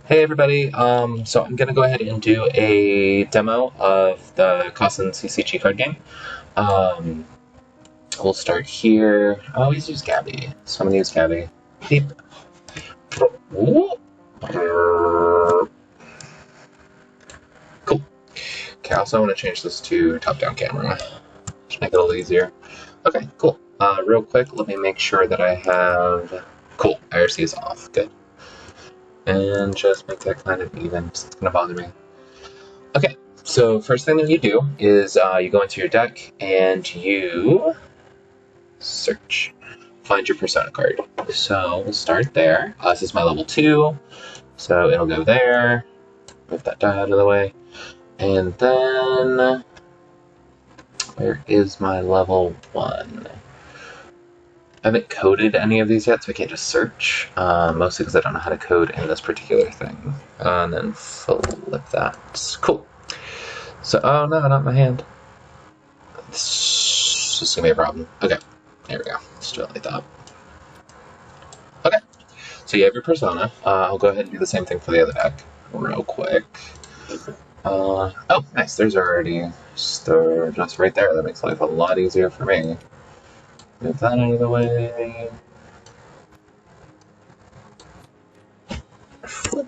Hey everybody, so I'm gonna go ahead and do a demo of the Kassen CCG card game. Um, we'll start here. I always use Gabi, so I'm gonna use Gabi. Beep. Ooh. Cool. Okay, I also want to change this to top-down camera. Just make it a little easier. Okay, cool. Real quick, let me make sure that I have... Cool, IRC is off. Good. And just make that kind of even, because it's gonna bother me. Okay, so first thing that you do is you go into your deck and you search, find your persona card. So we'll start there. This is my level 2, so it'll go there. Move that die out of the way. And then, where is my level 1? I haven't coded any of these yet, so I can't just search, mostly because I don't know how to code in this particular thing. And then flip that. Cool. So, oh no, not my hand. This is gonna be a problem. Okay, there we go. Let's do it like that. Okay, so you have your persona. I'll go ahead and do the same thing for the other deck real quick. Oh, nice. There's already Star just right there. That makes life a lot easier for me. Move that out of the way. Flip.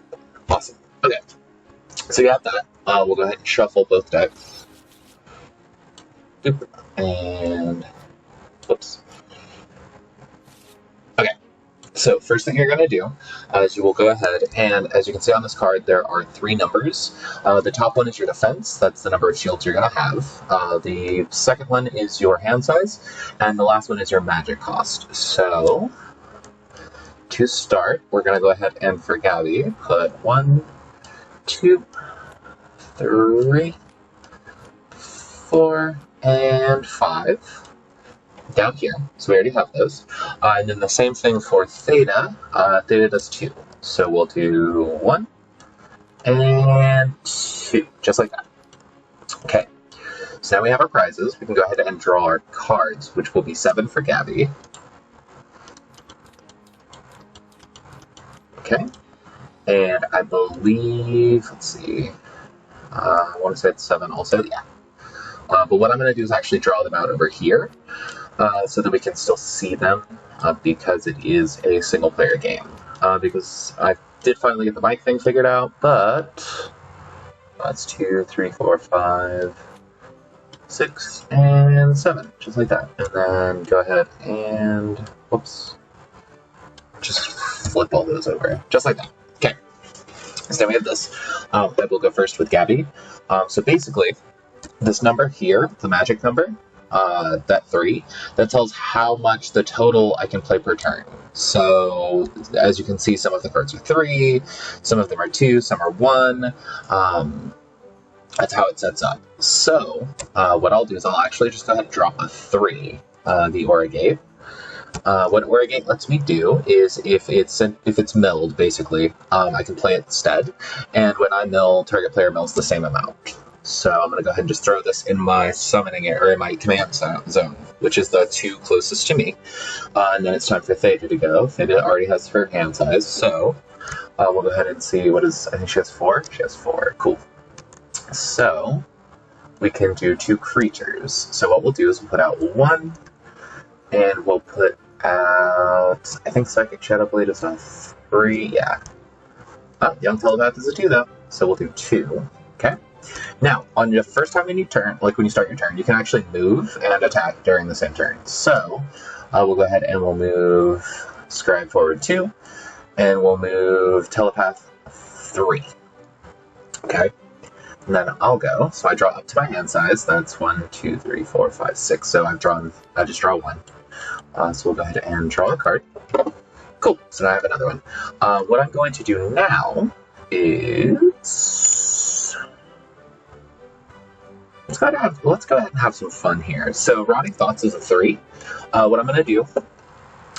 Awesome. Okay, so you have that. We'll go ahead and shuffle both decks. Boop. And whoops. Okay, so first thing you're going to do is you will go ahead and, as you can see on this card, there are 3 numbers. The top one is your defense. That's the number of shields you're going to have. The second one is your hand size, and the last one is your magic cost. So to start, we're going to go ahead and, for Gabi, put 1, 2, 3, 4, and 5 down here. So we already have those. And then the same thing for Theta. Theta does 2. So we'll do 1 and 2, just like that. Okay. So now we have our prizes. We can go ahead and draw our cards, which will be 7 for Gabi. Okay. And I believe, let's see, I want to say it's 7 also, yeah. But what I'm going to do is actually draw them out over here so that we can still see them because it is a single-player game. Because I did finally get the mic thing figured out, but that's 2, 3, 4, 5, 6, and 7, just like that. And then go ahead and, whoops, just flip all those over, just like that. Okay, so now we have this. I will go first with Gabi. So basically, this number here, the magic number, that 3, that tells how much the total I can play per turn. So, as you can see, some of the cards are 3, some of them are 2, some are 1. That's how it sets up. So, what I'll do is I'll actually just go ahead and drop a 3, the Origate. What Origate lets me do is, if it's milled, basically, I can play it instead. And when I mill, target player mills the same amount. So I'm going to go ahead and just throw this in my summoning area, or in my command zone, which is the 2 closest to me. And then it's time for Theta to go. Theta already has her hand size, so we'll go ahead and see what is. I think she has 4. She has 4. Cool. So we can do 2 creatures. So what we'll do is we'll put out 1, and we'll put out. I think Psychic Shadowblade is a 3. Yeah. Young Telepath is a 2 though, so we'll do 2. Okay. Now, on your first time in your turn, like when you start your turn, you can actually move and attack during the same turn. So, we'll go ahead and we'll move Scribe forward 2, and we'll move Telepath 3. Okay? And then I'll go. So I draw up to my hand size. That's 1, 2, 3, 4, 5, 6. So I just draw 1. So we'll go ahead and draw a card. Cool. So now I have another one. What I'm going to do now is... Let's go ahead and have some fun here. So Rotting Thoughts is a 3. What I'm going to do,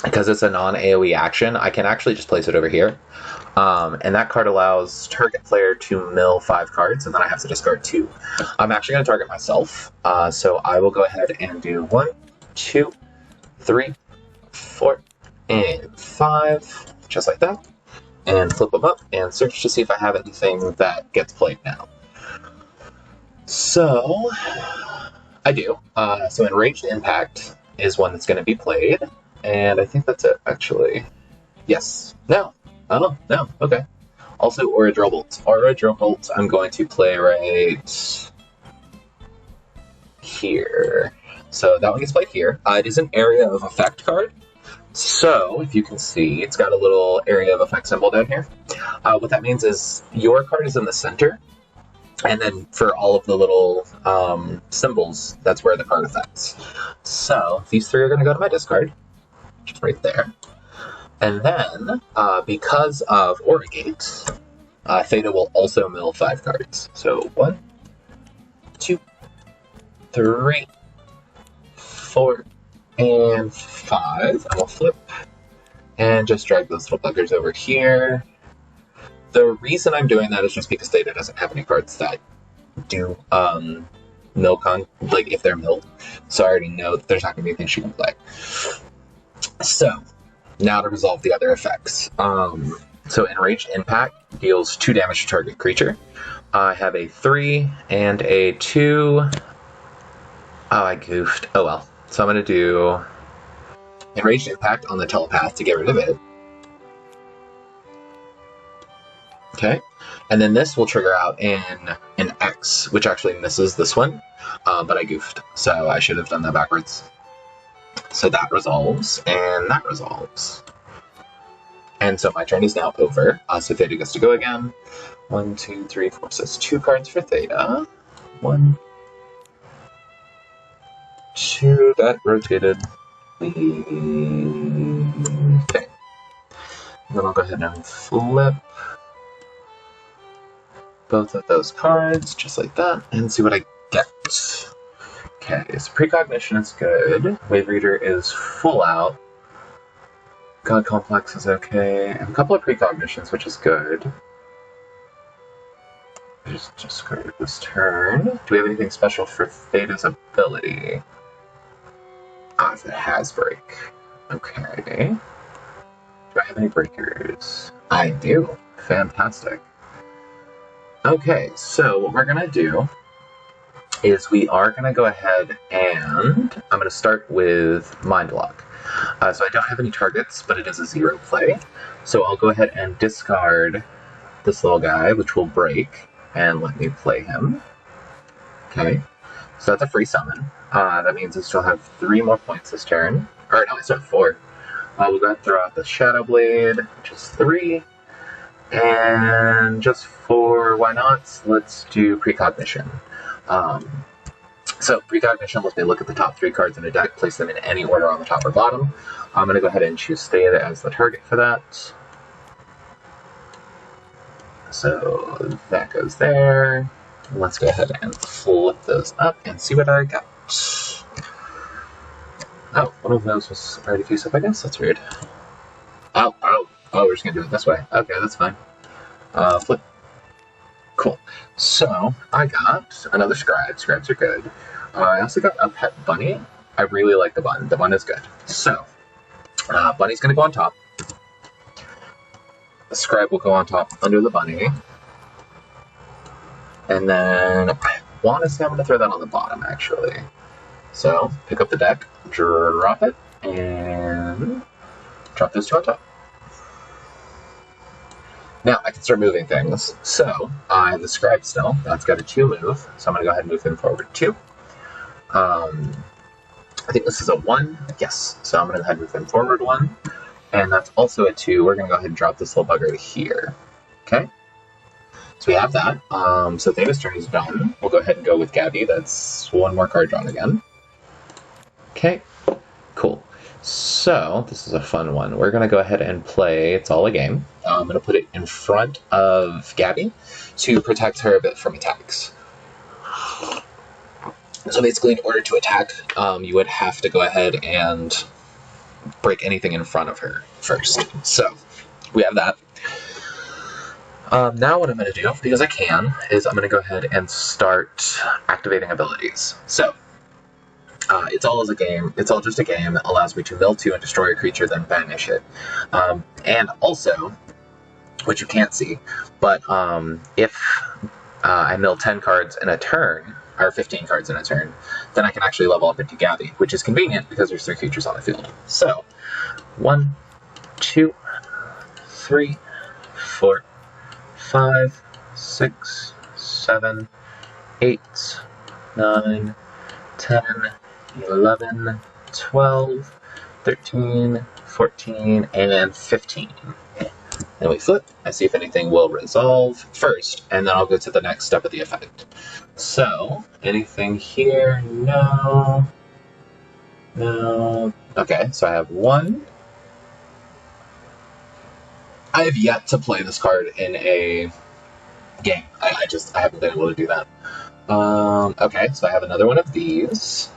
because it's a non-AoE action, I can actually just place it over here. And that card allows target player to mill 5 cards, and then I have to discard 2. I'm actually going to target myself. So I will go ahead and do 1, 2, 3, 4, and 5, just like that. and flip them up and search to see if I have anything that gets played now. So, I do. So Enraged Impact is one that's going to be played, and I think that's it, actually. Yes. No. Oh, no. Okay. Also, Aura Drill Bolt. Aura Drill Bolt I'm going to play right here. So that one gets played here. It is an Area of Effect card. So, if you can see, it's got a little Area of Effect symbol down here. What that means is your card is in the center, and then for all of the little symbols, that's where the card affects. So, these three are going to go to my discard, just right there. And then, because of Aura Gate, Theta will also mill 5 cards. So, 1, 2, 3, 4, and 5. I will flip and just drag those little buggers over here. The reason I'm doing that is just because Theta doesn't have any cards that do mill like if they're milled. So I already know that there's not going to be anything she can play. So now to resolve the other effects. So Enraged Impact deals 2 damage to target creature. I have a 3 and a 2. Oh, I goofed. Oh well. So I'm going to do Enraged Impact on the Telepath to get rid of it. Okay. And then this will trigger out in an X, which actually misses this one, but I goofed. So I should have done that backwards. So that resolves, and that resolves. And so my turn is now over. So Theta gets to go again. 1, 2, 3, 4. So it's 2 cards for Theta. 1, 2, that rotated. Okay. Then I'll go ahead and flip both of those cards, just like that, and see what I get. Okay, so Precognition is good. Wave Reader is full out. God Complex is okay. And a couple of Precognitions, which is good. Just discard this turn. Do we have anything special for Theta's ability? It has break. Okay. Do I have any breakers? I do. Fantastic. Okay, so what we're going to do is we are going to go ahead and I'm going to start with Mind Lock. So I don't have any targets, but it is a 0 play. So I'll go ahead and discard this little guy, which will break, and let me play him. Okay. So that's a free summon. That means I still have 3 more points this turn. Or no, I still have 4. We'll go ahead and throw out the Shadow Blade, which is 3. And just for why not, let's do Precognition. So Precognition lets me look at the top 3 cards in a deck, place them in any order on the top or bottom. I'm going to go ahead and choose Theta as the target for that. So that goes there. Let's go ahead and flip those up and see what I got. Oh, one of those was already fused up, I guess. That's weird. Oh, we're just going to do it this way. Okay, that's fine. Flip. Cool. So, I got another Scribe. Scribes are good. I also got a Pet Bunny. I really like the bun. The bun is good. So, Bunny's going to go on top. The Scribe will go on top under the Bunny. And then I want to say I'm going to throw that on the bottom, actually. So, pick up the deck, drop it, and drop those 2 on top. Now, I can start moving things. So, I have the Scribe still. That's got a 2 move, so I'm going to go ahead and move him forward 2. I think this is a 1. Yes, so I'm going to go ahead and move him forward 1. And that's also a 2. We're going to go ahead and drop this little bugger to here. Okay? So we have that. So Theta's turn is done. We'll go ahead and go with Gabi. That's 1 more card drawn again. Okay, cool. So this is a fun one. We're going to go ahead and play It's All a Game. I'm going to put it in front of Gabi to protect her a bit from attacks. So basically, in order to attack, you would have to go ahead and break anything in front of her first. So we have that. Now what I'm going to do, because I can, is I'm going to go ahead and start activating abilities. So, it's all just a game that allows me to mill 2 and destroy a creature, then banish it. And also, which you can't see. But if I mill 10 cards in a turn, or 15 cards in a turn, then I can actually level up into Gabi, which is convenient because there's 3 creatures on the field. So, 1, 2, 3, 4, 5, 6, 7, 8, 9, 10, 11, 12, 13, 14, and 15. Then we flip, I see if anything will resolve first, and then I'll go to the next step of the effect. So, anything here? No. No. Okay, so I have 1. I have yet to play this card in a game. I haven't been able to do that. Okay, so I have another one of these.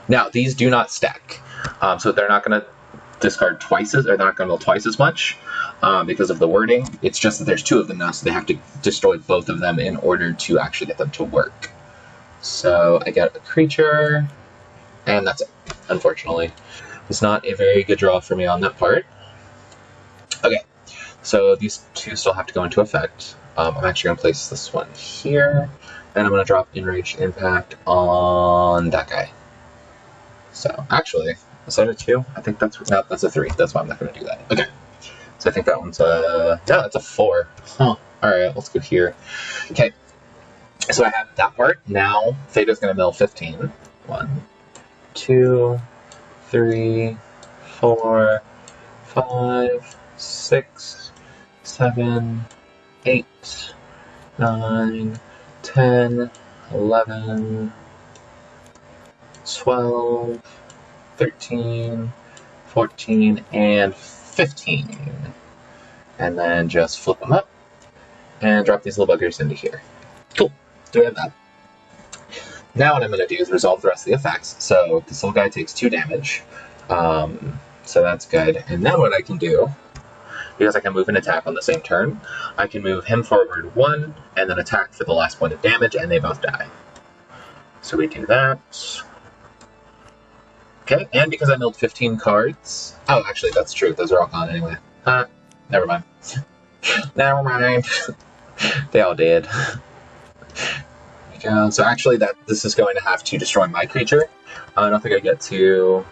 Now, these do not stack, so they're not going to discard twice as, or they're not going to mill twice as much because of the wording. It's just that there's 2 of them now, so they have to destroy both of them in order to actually get them to work. So I get a creature, and that's it, unfortunately. It's not a very good draw for me on that part. Okay, so these 2 still have to go into effect. I'm actually going to place this one here, and I'm going to drop Enraged Impact on that guy. So, actually, is that a 2? I think that's a 3. That's why I'm not going to do that. Okay. So I think that one's yeah, that's a 4. Huh. Alright, let's go here. Okay. So I have that part. Now, Theta's going to mill 15. 1, 2, 3, 4, 5, 6, 7, 8, 9, 10, 11, 12, 13, 14, and 15. And then just flip them up and drop these little buggers into here. Cool. Do we have that? Now what I'm going to do is resolve the rest of the effects. So this little guy takes 2 damage. So that's good. And then what I can do, because I can move and attack on the same turn, I can move him forward 1 and then attack for the last point of damage, and they both die. So we do that. Okay, and because I milled 15 cards... Oh, actually, that's true. Those are all gone anyway. Never mind. Never mind. They all did. There we go. So actually, this is going to have to destroy my creature. I don't think I get to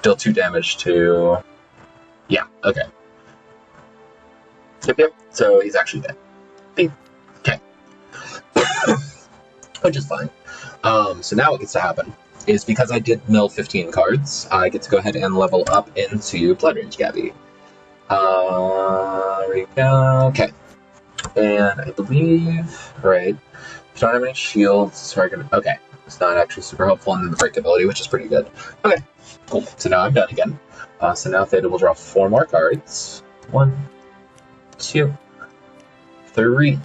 deal 2 damage to... Yeah, okay. Yep. So he's actually dead. Beep. Okay. Which is fine. So now what gets to happen is, because I did mill 15 cards, I get to go ahead and level up into Blood Rage Gabi. There we go. Okay. And I believe, right, if you don't have any shields, so okay. It's not actually super helpful, and then the break ability, which is pretty good. Okay, cool. So now I'm done again. So now Theta will draw 4 more cards. 1, 2, 3,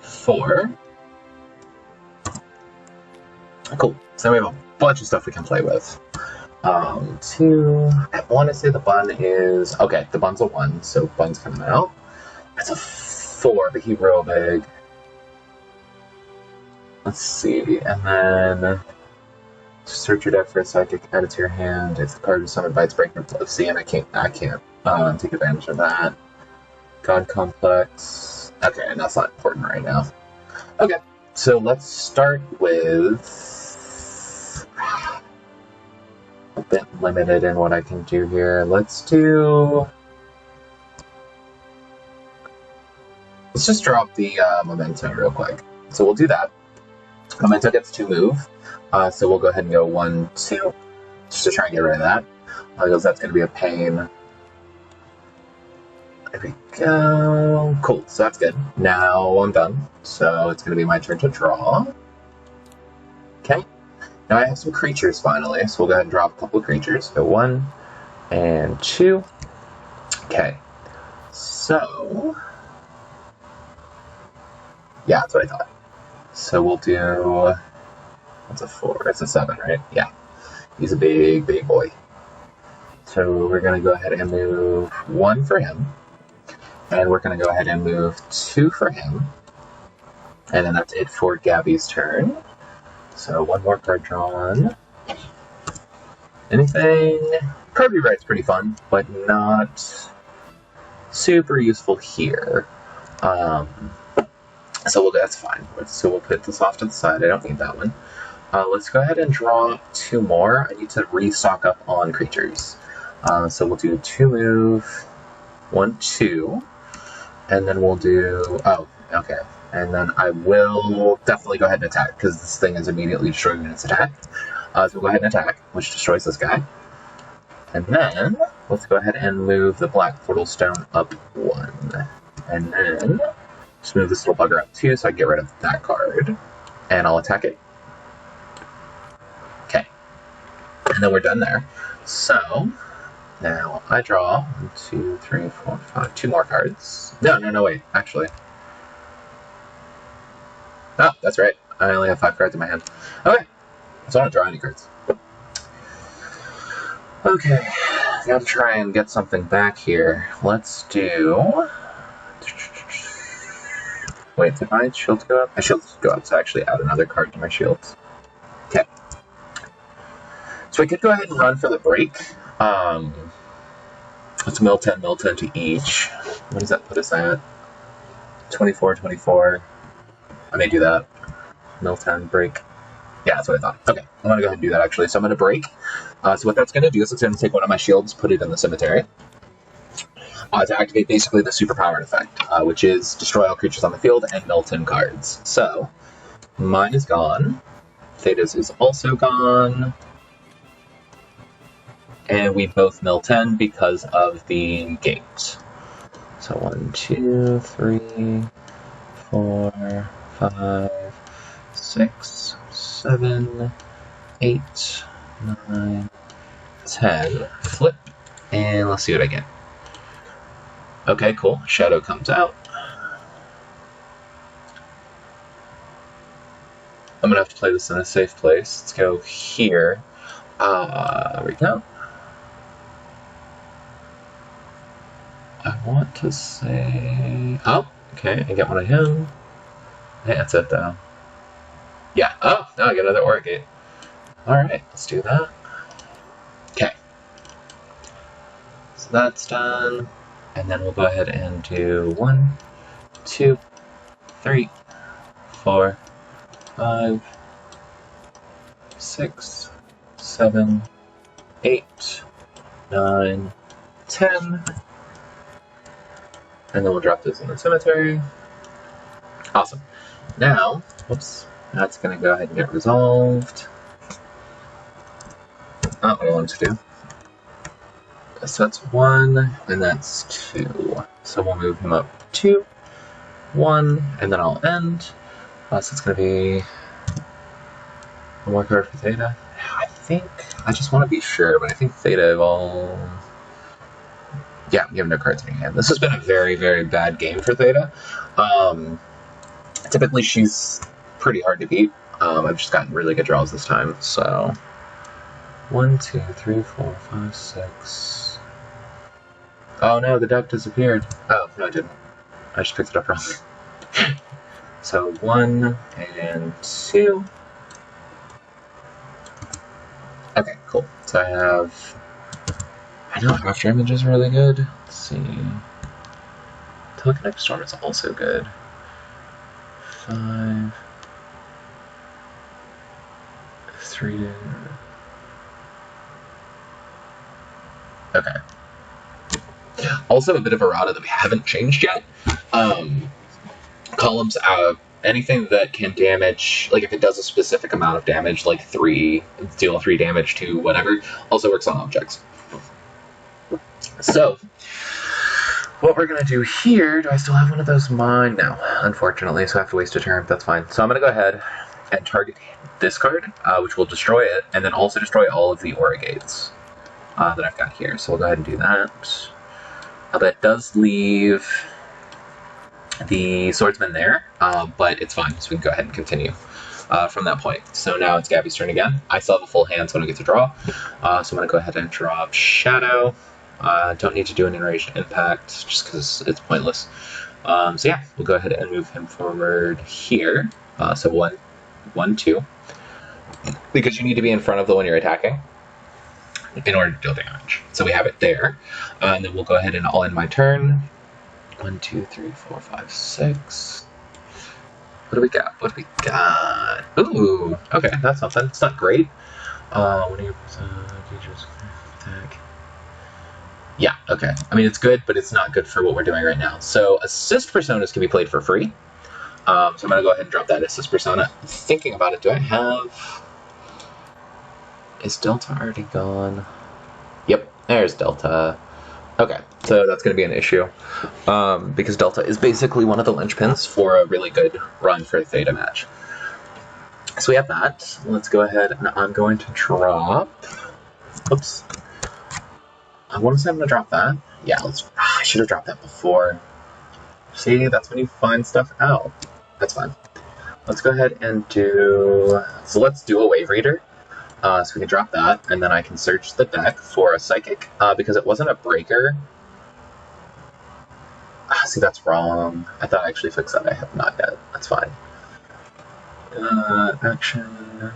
4. Cool. So we have a bunch of stuff we can play with. 2. I want to say the bun is... Okay, the bun's a 1, so bun's coming out. That's a 4, but he's real big. Let's see, and then... Search your deck for a psychic, add it to your hand. If the card is summoned by its breaking flow. See, and I can't take advantage of that. God Complex. Okay, and that's not important right now. Okay, so let's start with... A bit limited in what I can do here. Let's just drop the Memento real quick. So we'll do that. Memento gets 2 move. So we'll go ahead and go 1, 2, just to try and get rid of that, because that's going to be a pain. There we go. Cool, so that's good. Now I'm done, so it's going to be my turn to draw. Okay, now I have some creatures finally, so we'll go ahead and drop a couple of creatures. So 1 and 2. Okay, so... Yeah, that's what I thought. So we'll do... That's a 4. That's a 7, right? Yeah. He's a big, big boy. So we're going to go ahead and move 1 for him. And we're going to go ahead and move 2 for him. And then that's it for Gabi's turn. So 1 more card drawn. Anything? Card rewrite's pretty fun, but not super useful here. So that's fine. So we'll put this off to the side. I don't need that one. Let's go ahead and draw 2 more. I need to restock up on creatures. So we'll do 2 move, 1, 2, and then we'll do, oh, okay. And then I will definitely go ahead and attack, because this thing is immediately destroyed when it's attacked. So we'll go ahead and attack, which destroys this guy. And then, let's go ahead and move the black portal stone up 1. And then, just move this little bugger up 2 so I get rid of that card. And I'll attack it. Okay. And then we're done there. So, now I draw 1, 2, 3, 4, 5, 2 more cards. No, wait, actually. Oh, that's right. I only have 5 cards in my hand. Okay. So I don't draw any cards. Okay. Gotta try and get something back here. Let's do... Wait, did my shields go up? My shields go up, so I actually add another card to my shields. Okay. So I could go ahead and run for the break. Let's mill 10 to each. What does that put us at? 24, 24. I may do that. Mill 10, break. Yeah, that's what I thought. Okay, I'm going to go ahead and do that, actually. So I'm going to break. So what that's going to do is it's going to take one of my shields, put it in the cemetery, to activate basically the superpowered effect, which is destroy all creatures on the field and mill 10 cards. So, mine is gone. Theta's is also gone. And we both mill 10 because of the gate. So 1, 2, 3, 4, 5, 6, 7, 8, 9, 10. Flip, and let's see what I get. Okay, cool. Shadow comes out. I'm gonna have to play this in a safe place. Let's go here. There we go. I want to say... Oh, okay, I get one of him. Hey, that's it, though. Yeah, oh, now I get another Aura Gate. Alright, let's do that. Okay. So that's done. And then we'll go ahead and do 1, 2, 3, 4, 5, 6, 7, 8, 9, 10. And then we'll drop this in the cemetery. Awesome. Now, whoops, that's going to go ahead and get resolved. Not what I wanted to do. So that's 1, and that's 2. So we'll move him up 2, 1, and then I'll end. So it's going to be one more card for Theta. I think, I just want to be sure, but I think Theta will... Yeah, you have no cards in your hand. This has been a very, very bad game for Theta. Typically, she's pretty hard to beat. I've just gotten really good draws this time, so... 1, 2, 3, 4, 5, 6... Oh no, the deck disappeared. Oh, no it didn't. I just picked it up wrong. So 1 and 2. Okay, cool. So I have... I know half damage is really good. Let's see. Telekinetic Storm is also good. 5... 3... Okay. Also, a bit of errata that we haven't changed yet. Columns out anything that can damage, like if it does a specific amount of damage, like 3, deal 3 damage to whatever, also works on objects. So, what we're going to do here, do I still have one of those mine? No, unfortunately, so I have to waste a turn. That's fine. So I'm going to go ahead and target this card, which will destroy it, and then also destroy all of the Aura Gates that I've got here. So we'll go ahead and do that. That does leave the swordsman there, but it's fine, so we can go ahead and continue from that point. So now it's Gabi's turn again. I still have a full hand, so I don't get to draw. So I'm going to go ahead and drop Shadow. Don't need to do an Enraged Impact, just because it's pointless. So yeah, we'll go ahead and move him forward here. So 1, 1, 2. Because you need to be in front of the one you're attacking in order to deal damage. So we have it there. And then we'll go ahead and I'll end my turn. 1, 2, 3, 4, 5, 6. What do we got? What do we got? Ooh, okay, that's something. It's not great. When you attack. Yeah, okay. I mean, it's good, but it's not good for what we're doing right now. So assist personas can be played for free. So I'm going to go ahead and drop that assist persona. Thinking about it, do I have... Is Delta already gone? Yep, there's Delta. Okay, so that's going to be an issue. Because Delta is basically one of the linchpins for a really good run for a Theta match. So we have that. Let's go ahead and I'm going to drop... Oops. I want to say I'm going to drop that. Yeah, I should have dropped that before. See, that's when you find stuff out. That's fine. Let's go ahead and do... So let's do a Wave Reader. So we can drop that, and then I can search the deck for a Psychic. Because it wasn't a Breaker. See, that's wrong. I thought I actually fixed that. I have not yet. That's fine. Action...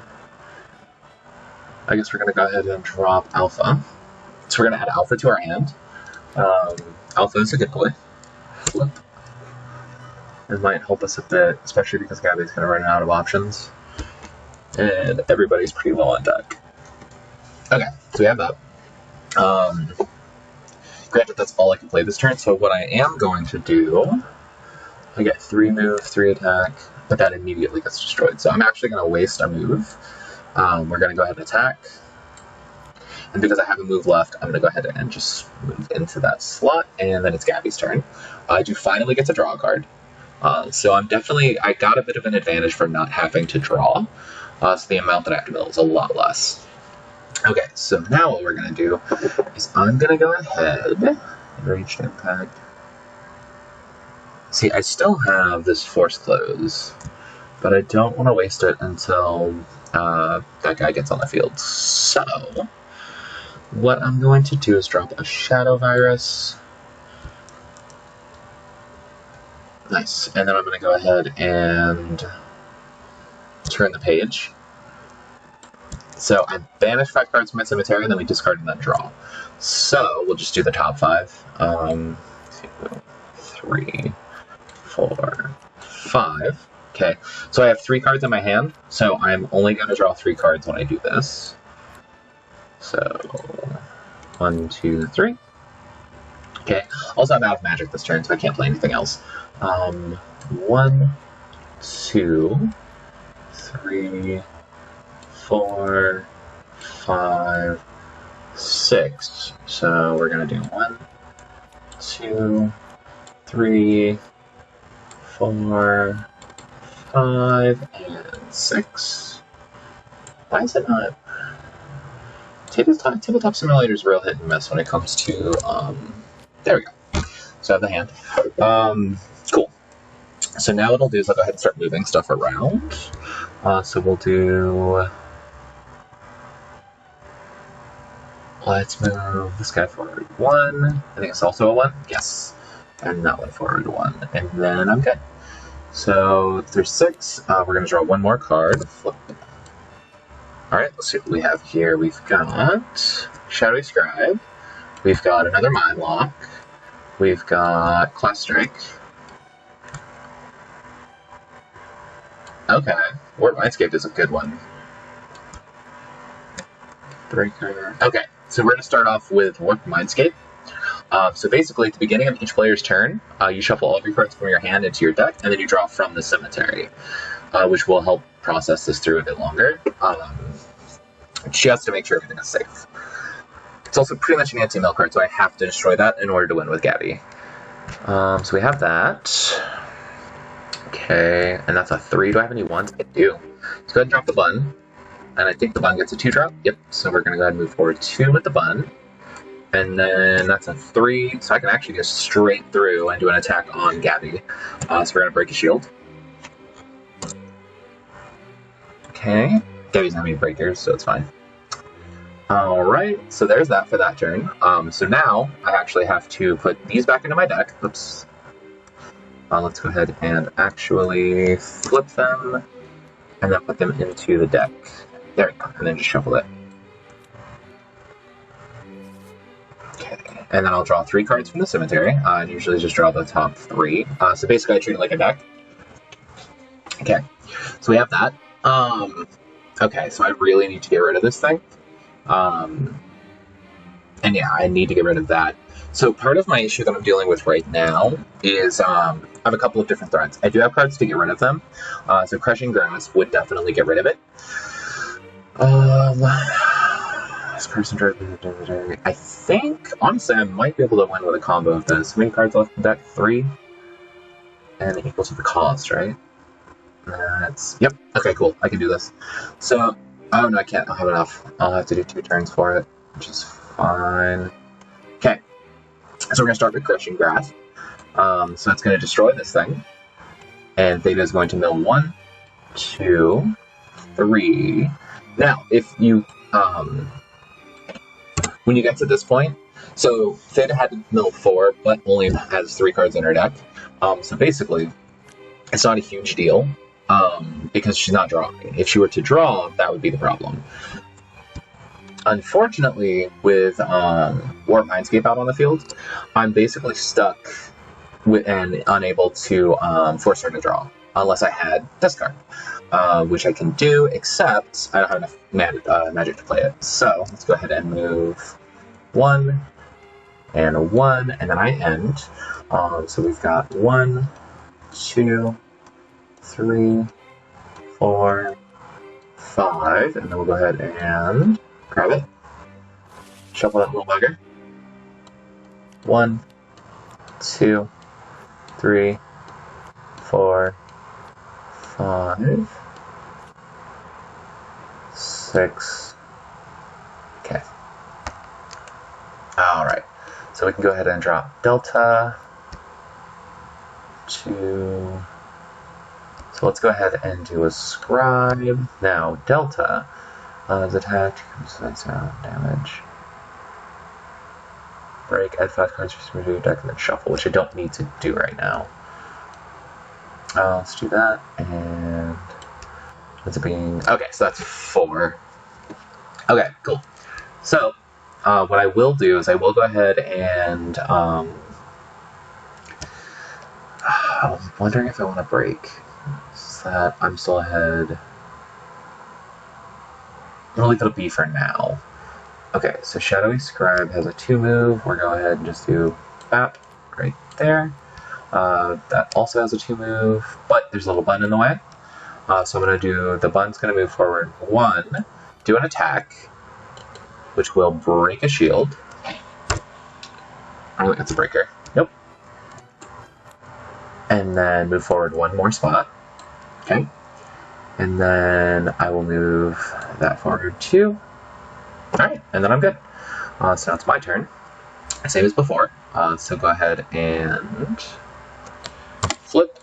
I guess we're going to go ahead and drop Alpha. So we're going to add Alpha to our hand. Alpha is a good boy. Flip. It might help us a bit, especially because Gabi's going to run out of options. And everybody's pretty low on deck. Okay, so we have that. Granted, that's all I can play this turn, so what I am going to do... I get 3 move, 3 attack, but that immediately gets destroyed. So I'm actually going to waste a move. We're going to go ahead and attack. And because I have a move left, I'm going to go ahead and just move into that slot, and then it's Gabi's turn. I do finally get to draw a card. So I got a bit of an advantage for not having to draw. So the amount that I have to mill is a lot less. Okay, so now what we're going to do is I'm going to go ahead, Ranged Impact. See, I still have this Force Close, but I don't want to waste it until that guy gets on the field. So... what I'm going to do is drop a Shadow Virus. Nice. And then I'm going to go ahead and turn the page. So I banish 5 cards from my cemetery, and then we discard and then draw. So we'll just do the top 5. 2, 3, 4, 5. Okay. So I have 3 cards in my hand, so I'm only going to draw 3 cards when I do this. So, 1, 2, 3. Okay. Also, I'm out of magic this turn, so I can't play anything else. 1, 2, 3, 4, 5, 6. So we're gonna do 1, 2, 3, 4, 5, and 6. Why is it not? Tabletop Simulator is real hit and miss when it comes to, there we go. So I have the hand. Cool. So now what I'll do is I'll go ahead and start moving stuff around. So we'll do... Let's move this guy forward 1. I think it's also a 1. Yes. And that one forward 1. And then I'm good. So there's 6. We're going to draw 1 more card. Flip. Alright, let's see what we have here. We've got Shadowy Scribe. We've got another Mind Lock. We've got Class Strike. Okay, Warp Mindscape is a good one. Breaker. Okay, so we're going to start off with Warp Mindscape. So basically, at the beginning of each player's turn, you shuffle all of your cards from your hand into your deck, and then you draw from the cemetery, which will help process this through a bit longer. Just to make sure everything is safe. It's also pretty much an anti-mill card, so I have to destroy that in order to win with Gabi. So we have that. Okay, and that's a 3. Do I have any 1s? I do. Let's go ahead and drop the bun. And I think the bun gets a 2-drop. Yep, so we're going to go ahead and move forward 2 with the bun. And then that's a 3, so I can actually go straight through and do an attack on Gabi. So we're going to break a shield. Okay. Gabi's not any breakers, so it's fine. Alright, so there's that for that turn. So now, I actually have to put these back into my deck. Oops. Let's go ahead and actually flip them, and then put them into the deck. There we go, and then just shuffle it. Okay, and then I'll draw 3 cards from the cemetery. I usually just draw the top 3. So basically I treat it like a deck. Okay, so we have that. Okay, so I really need to get rid of this thing. And yeah, I need to get rid of that. So part of my issue that I'm dealing with right now is I have a couple of different threats. I do have cards to get rid of them. So Crushing Grass would definitely get rid of it. This person draws I think, honestly, I might be able to win with a combo of this. How many cards left in the deck? 3? And it equals to the cost, right? That's, yep. Okay, cool. I can do this. So, oh no, I can't. I'll have enough. I'll have to do 2 turns for it, which is fine. Okay. So we're going to start with Crushing Grass. So it's going to destroy this thing. And Theta is going to mill 1, 2, 3. Now, if you, when you get to this point, so Theta had to mill 4, but only has 3 cards in her deck. So basically, it's not a huge deal, because she's not drawing. If she were to draw, that would be the problem. Unfortunately, with Warp Mindscape out on the field, I'm basically stuck with and unable to force her to draw, unless I had this card, which I can do, except I don't have enough magic to play it. So let's go ahead and move 1 and 1, and then I end. So we've got 1, 2, 3, 4, 5, and then we'll go ahead and grab it. Shuffle that little bugger. 1, 2, 3, 4, 5, 6. Okay. Alright. So we can go ahead and drop Delta to... So let's go ahead and do a Scribe. Now, Delta is attacked, comes down, damage. Break, add 5 cards to your deck, and then shuffle, which I don't need to do right now. Let's do that, and it's being... Okay, so that's 4. Okay, cool. So, what I will do is I will go ahead and... I'm wondering if I want to break. So that I'm still ahead. I'm going to leave it a B for now. Okay, so Shadowy Scribe has a 2 move. We're going to go ahead and just do BAP right there. That also has a 2 move, but there's a little button in the way. So I'm going to do, the button's going to move forward 1, do an attack, which will break a shield. I don't think that's a breaker. Nope. And then move forward 1 more spot. Okay. And then I will move that forward 2. Alright, and then I'm good. So now it's my turn. Same as before. So go ahead and flip.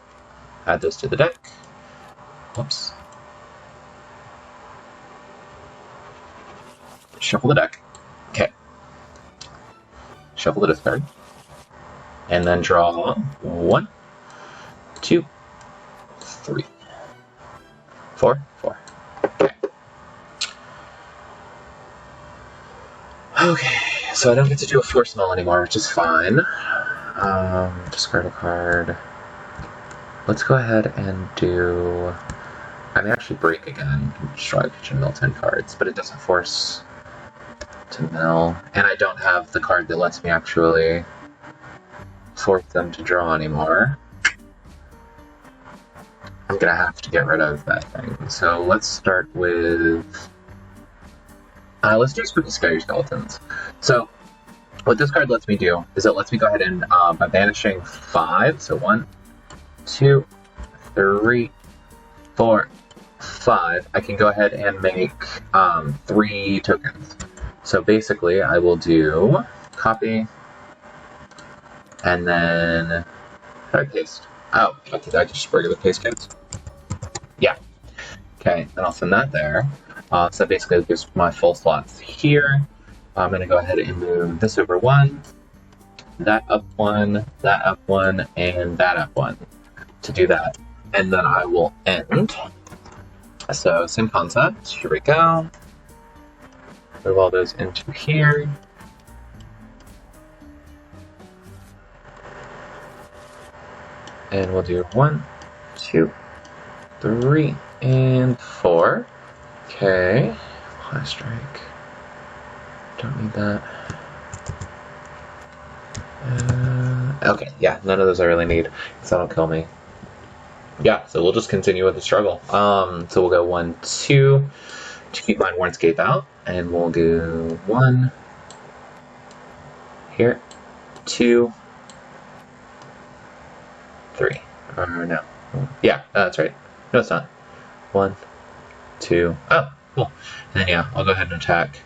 Add this to the deck. Whoops. Shuffle the deck. Okay. Shuffle the discard. And then draw 1, 2, 3, 4, 4. Okay. Okay, so I don't get to do a force mill anymore, which is fine. Discard a card. Let's go ahead and do... I may actually break again. Destroy a kitchen, mill 10 cards, but it doesn't force to mill. And I don't have the card that lets me actually force them to draw anymore. I'm gonna have to get rid of that thing. So let's start with... let's do Spooky Scary Skeletons. So, what this card lets me do is it lets me go ahead and, by banishing 5, so 1, 2, 3, 4, 5, I can go ahead and make 3 tokens. So basically, I will do copy, and then how do I paste? Oh, okay, I can just regular paste codes. Yeah. Okay, then I'll send that there. So basically it gives my full slots here. I'm going to go ahead and move this over 1, that up 1, that up 1, and that up 1 to do that. And then I will end. So same concept. Here we go. Move all those into here. And we'll do 1, 2, 3, and 4. Okay. High strike. Don't need that. Okay, yeah, none of those I really need, because that'll kill me. Yeah, so we'll just continue with the struggle. So we'll go 1, 2 to keep my Warnscape out, and we'll do 1 here, 2, 3. Or no. Yeah, that's right. No, it's not. 1, 2. Oh, cool. And then yeah, I'll go ahead and attack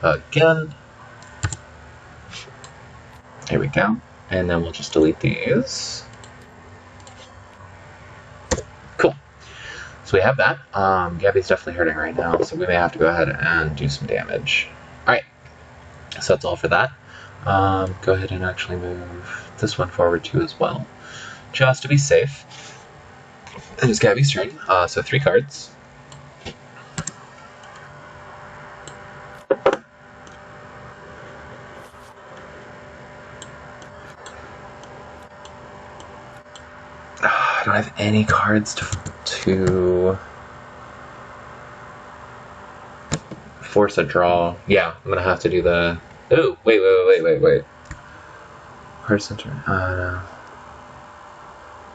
again. Here we go. And then we'll just delete these. Cool. So we have that. Gabi's definitely hurting right now, so we may have to go ahead and do some damage. Alright. So that's all for that. Go ahead and actually move this one forward too as well, just to be safe. And it's Gabi's turn. So 3 cards. I don't have any cards to force a draw. Yeah, I'm gonna have to do the. Oh, wait. Person turn.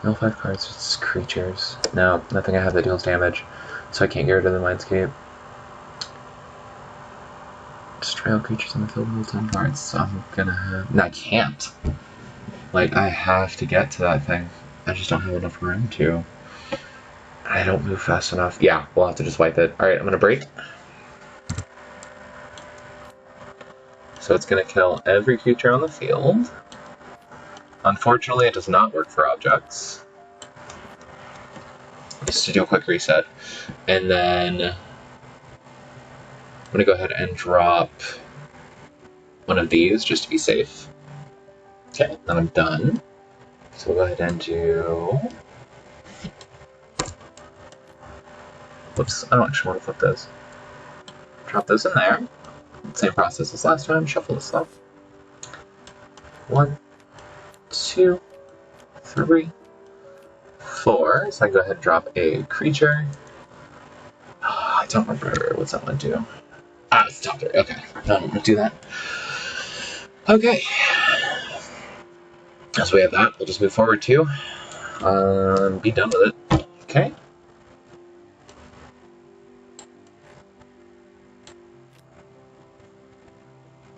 No 5 cards, just creatures. No, nothing I have that deals damage, so I can't get rid of the Mindscape. Destroy all creatures in the field with 10 cards, so I'm gonna have. No, I can't. Like, I have to get to that thing. I just don't have enough room to. I don't move fast enough. Yeah, we'll have to just wipe it. Alright, I'm gonna break. So it's gonna kill every creature on the field. Unfortunately, it does not work for objects. Just to do a quick reset. And then I'm gonna go ahead and drop one of these just to be safe. Okay, then I'm done. So we'll go ahead and do. Whoops, I don't actually want to flip those. Drop those in there. Same process as last time, shuffle the stuff. 1, 2, 3, 4. So I can go ahead and drop a creature. I don't remember what's that one do. It's Doctor. Okay, no, I'm gonna do that. Okay. So we have that. We'll just move forward too. Be done with it. Okay.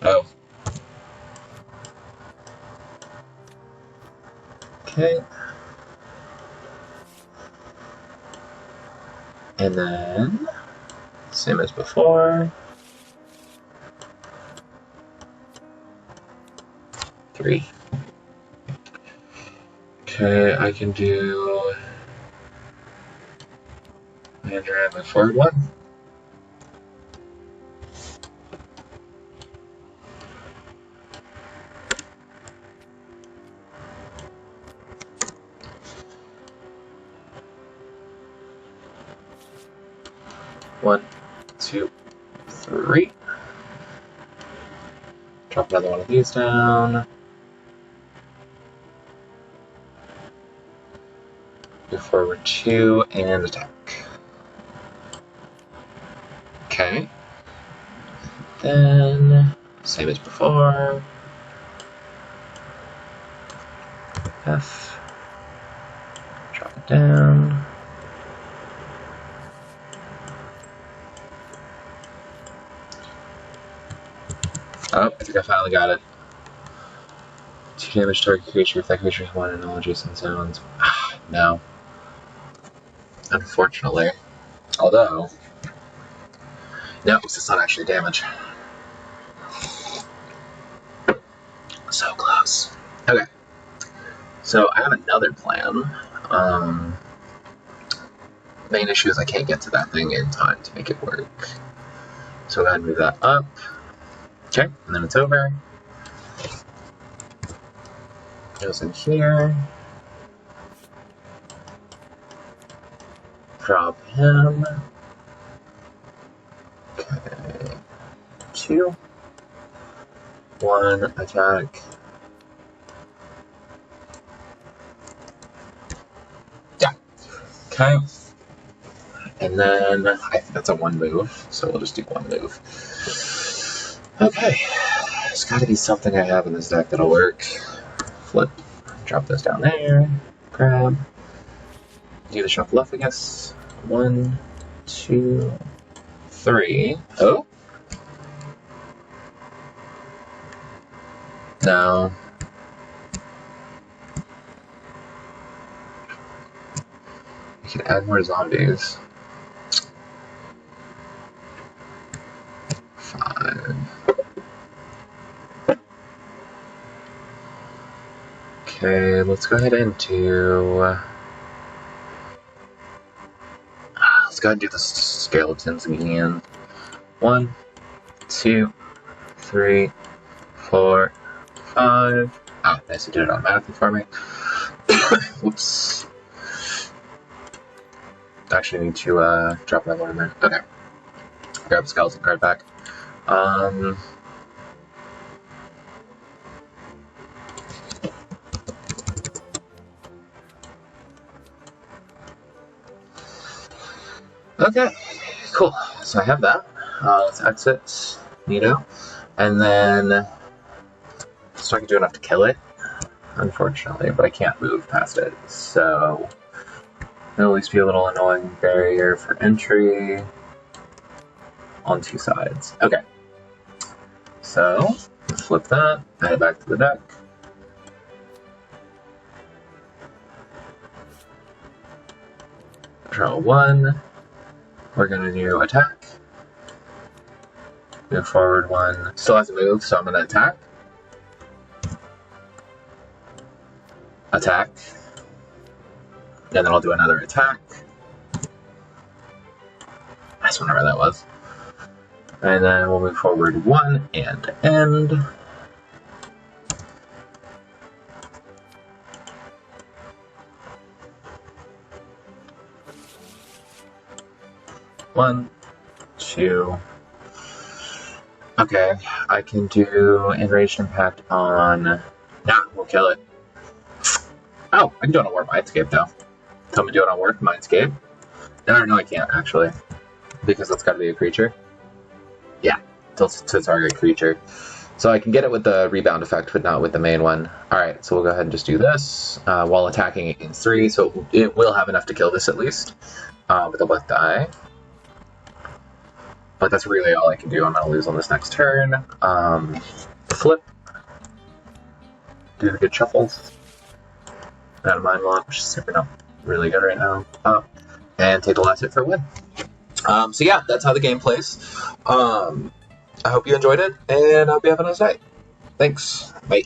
Oh. Okay. And then, same as before. 3. Okay, I can do. And drive my forward 1. One, 2, 3. Drop another one of these down. Move forward 2 and attack. Okay. Then, same as before. F. Drop it down. Oh, I think I finally got it. 2 damage target creature if that creature has 1 in all adjacent zones. No. Unfortunately. Although. No, it's not actually damage. So close. Okay. So I have another plan. Main issue is I can't get to that thing in time to make it work. So go ahead and move that up. Okay, and then it's over. Goes in here. Drop him. Okay. 2. 1 attack. Okay. And then I think that's a 1 move, so we'll just do 1 move. Okay. There's got to be something I have in this deck that'll work. Flip. Drop this down there. Grab. Do the shuffle left, I guess. 1, 2, 3. Oh? No. We can add more zombies. 5. Okay, let's go ahead and do... let's go ahead and do the skeletons again. 1, 2, 3, 4, 5. Ah, nice, it did it automatically for me. Whoops. Actually need to drop that one in there. Okay. Grab a skeleton card back. Okay, cool. So I have that. Let's exit, and then so I can do enough to kill it, unfortunately, but I can't move past it. So it'll at least be a little annoying barrier for entry on 2 sides. Okay. So flip that, add it back to the deck. Draw 1. We're gonna do attack. Move forward 1. Still has to move, so I'm gonna attack. Attack. And then I'll do another attack. I just remember that was. And then we'll move forward 1 and end. One, 2. Okay, I can do Enraged Impact on... Nah, we'll kill it. Oh, I can do it on Warp Mindscape, though. Tell me to do it on Warp Mindscape. No, I can't, actually. Because that's gotta be a creature. Yeah, to target creature. So I can get it with the rebound effect, but not with the main one. Alright, so we'll go ahead and just do this while attacking against 3, so it will have enough to kill this at least. With a left die. But that's really all I can do. I'm going to lose on this next turn. Flip. Do the good shuffles. Out of Mind Lock, which is super not really good right now. And take the last hit for a win. So yeah, that's how the game plays. I hope you enjoyed it, and I hope you have a nice night. Thanks. Bye.